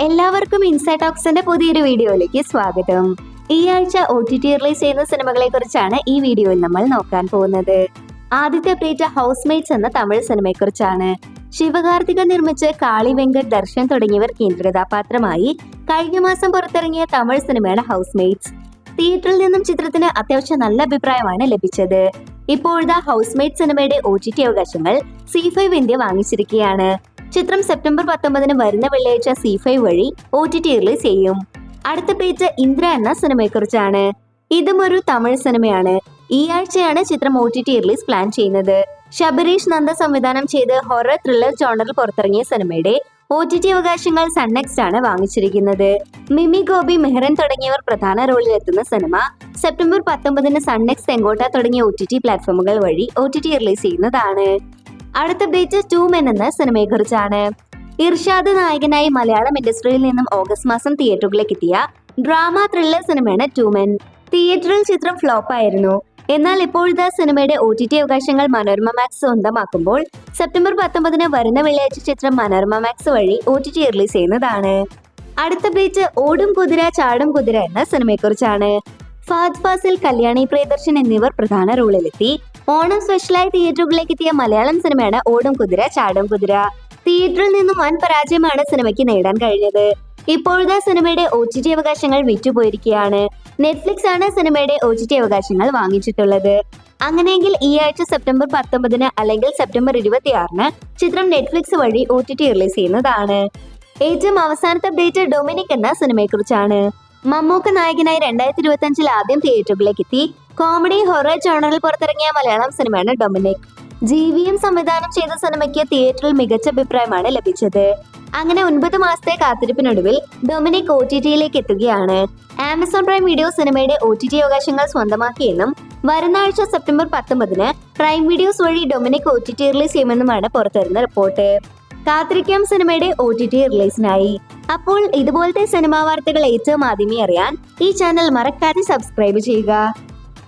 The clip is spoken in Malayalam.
എല്ലാവർക്കും ഇൻസൈഡ് ടോക്സിന്റെ പുതിയൊരു വീഡിയോയിലേക്ക് സ്വാഗതം. ഈ ആഴ്ച OTT റിലീസ് ചെയ്യുന്ന സിനിമകളെ കുറിച്ചാണ് ഈ വീഡിയോയിൽ നമ്മൾ നോക്കാൻ പോകുന്നത്. ആദ്യത്തെ അപ്ഡേറ്റ് ഹൗസ്മേറ്റ്സ് എന്ന തമിഴ് സിനിമയെ കുറിച്ചാണ്. ശിവകാർത്തിക നിർമ്മിച്ച് കാളി വെങ്കട്, ദർശൻ തുടങ്ങിയവർ കേന്ദ്രകഥാപാത്രമായി കഴിഞ്ഞ മാസം പുറത്തിറങ്ങിയ തമിഴ് സിനിമയാണ് ഹൗസ്മേറ്റ്സ്. തിയേറ്ററിൽ നിന്നും ചിത്രത്തിന് അത്യാവശ്യം നല്ല അഭിപ്രായമാണ് ലഭിച്ചത്. ഇപ്പോഴത്തെ ഹൗസ്മേറ്റ് സിനിമയുടെ OTT അവകാശങ്ങൾ C5 ഇന്ത്യ വാങ്ങിച്ചിരിക്കുകയാണ്. ചിത്രം സെപ്റ്റംബർ 19 വരുന്ന വെള്ളിയാഴ്ച C5 വഴി OTT റിലീസ് ചെയ്യും. അടുത്ത പേജ് ഇന്ദ്ര എന്ന സിനിമയെ കുറിച്ചാണ്. ഇതും ഒരു തമിഴ് സിനിമയാണ്. ഈ ആഴ്ചയാണ് ചിത്രം OTT റിലീസ് പ്ലാൻ ചെയ്യുന്നത്. ശബരീഷ് നന്ദ സംവിധാനം ചെയ്ത് ഹൊറർ ത്രില്ലർ ജോണറിൽ പുറത്തിറങ്ങിയ സിനിമയുടെ OTT അവകാശങ്ങൾ സൺനെക്സ്റ്റ് ആണ് വാങ്ങിച്ചിരിക്കുന്നത്. മിമി ഗോപി, മെഹ്റൻ തുടങ്ങിയവർ പ്രധാന റോളിൽ എത്തുന്ന സിനിമ സെപ്റ്റംബർ 19 സൺനെക്സ്റ്റ്, എങ്കോട്ട തുടങ്ങിയ OTT പ്ലാറ്റ്ഫോമുകൾ വഴി OTT റിലീസ് ചെയ്യുന്നതാണ്. അടുത്ത അപ്ഡേറ്റ് 2 Men എന്ന സിനിമയെ കുറിച്ചാണ്. ഇർഷാദ് നായകനായി മലയാളം ഇൻഡസ്ട്രിയിൽ നിന്നും ഓഗസ്റ്റ് മാസം തിയേറ്ററുകളിലേക്ക് എത്തിയ ഡ്രാമ ത്രില്ലർ സിനിമയാണ് 2 Men. തിയേറ്ററിൽ ചിത്രം ഫ്ലോപ്പ് ആയിരുന്നു. എന്നാൽ ഇപ്പോഴത്തെ സിനിമയുടെ OTT അവകാശങ്ങൾ മനോരമ മാക്സ് സ്വന്തമാക്കുമ്പോൾ സെപ്റ്റംബർ 19 വരുന്ന വെള്ളിയാഴ്ച ചിത്രം മനോരമ മാക്സ് വഴി OTT റിലീസ് ചെയ്യുന്നതാണ്. അടുത്ത അപ്ഡേറ്റ് ഓടും കുതിര ചാടും കുതിര എന്ന സിനിമയെ കുറിച്ചാണ്. ഫഹദ് ഫാസിൽ, കല്യാണി പ്രിയദർശൻ എന്നിവർ പ്രധാന റോളിലെത്തി ഓണം സ്പെഷ്യലായി തിയേറ്ററുകളിലേക്ക് എത്തിയ മലയാളം സിനിമയാണ് ഓടും കുതിര ചാടും കുതിര. തിയേറ്ററിൽ നിന്നും വൻ പരാജയമാണ് സിനിമയ്ക്ക് നേടാൻ കഴിഞ്ഞത്. ഇപ്പോഴത്തെ സിനിമയുടെ OTT അവകാശങ്ങൾ വിറ്റുപോയിരിക്കുകയാണ്. നെറ്റ്ഫ്ലിക്സ് ആണ് സിനിമയുടെ OTT അവകാശങ്ങൾ വാങ്ങിച്ചിട്ടുള്ളത്. അങ്ങനെയെങ്കിൽ ഈ ആഴ്ച സെപ്റ്റംബർ 19 അല്ലെങ്കിൽ സെപ്റ്റംബർ 26 ചിത്രം നെറ്റ്ഫ്ലിക്സ് വഴി OTT റിലീസ് ചെയ്യുന്നതാണ്. ഏറ്റവും അവസാനത്തെ അപ്ഡേറ്റ് ഡൊമിനിക് എന്ന സിനിമയെ കുറിച്ചാണ്. മമ്മൂക്ക നായകനായി 2025 ആദ്യം തിയേറ്ററുകളിലേക്ക് എത്തി കോമഡി ഹൊറർ ജോണറിൽ പുറത്തിറങ്ങിയ മലയാളം സിനിമയാണ് ഡൊമിനിക്. GVM സംവിധാനം ചെയ്ത സിനിമയ്ക്ക് തിയേറ്ററിൽ മികച്ച അഭിപ്രായമാണ് ലഭിച്ചത്. അങ്ങനെ 9 മാസത്തെ കാത്തിരിപ്പിനൊടുവിൽ ഡൊമിനിക് OTTയിലേക്ക് എത്തുകയാണ്. ആമസോൺ പ്രൈം വീഡിയോ സിനിമയുടെ OTT അവകാശങ്ങൾ സ്വന്തമാക്കിയെന്നും വരുന്ന ആഴ്ച സെപ്റ്റംബർ 19 പ്രൈം വീഡിയോസ് വഴി ഡൊമിനിക് OTT റിലീസ് ചെയ്യുമെന്നുമാണ് പുറത്തുവരുന്ന റിപ്പോർട്ട്. കാത്തിരിക്കാം സിനിമയുടെ OTT റിലീസിനായി. അപ്പോൾ ഇതുപോലത്തെ സിനിമാ വാർത്തകൾ ഏറ്റവും ആദ്യമേ അറിയാൻ ഈ ചാനൽ മറക്കാതെ സബ്സ്ക്രൈബ് ചെയ്യുക.